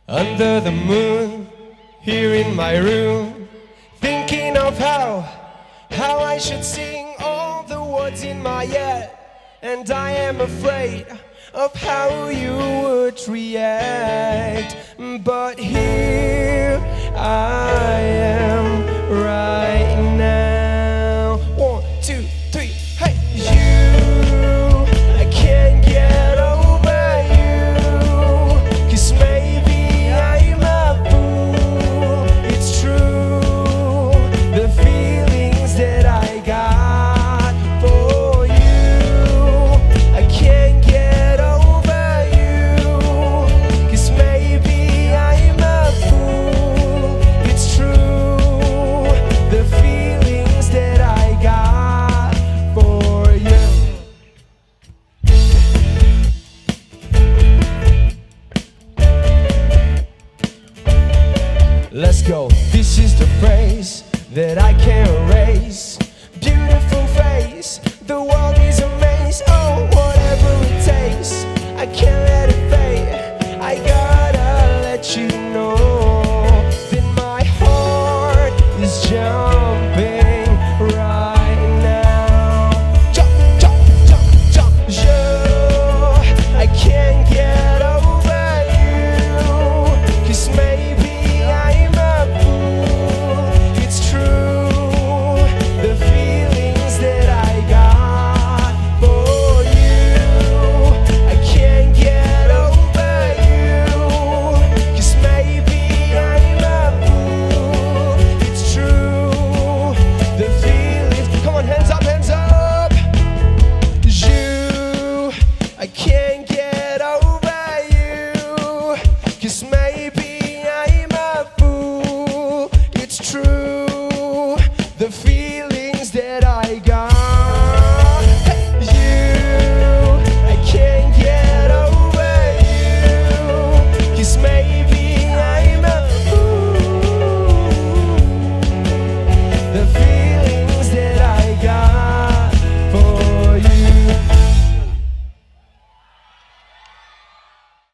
Under the moon, here in my room, thinking of how I should sing all the words in my head. And I am afraid of how you would react. But here I am right now.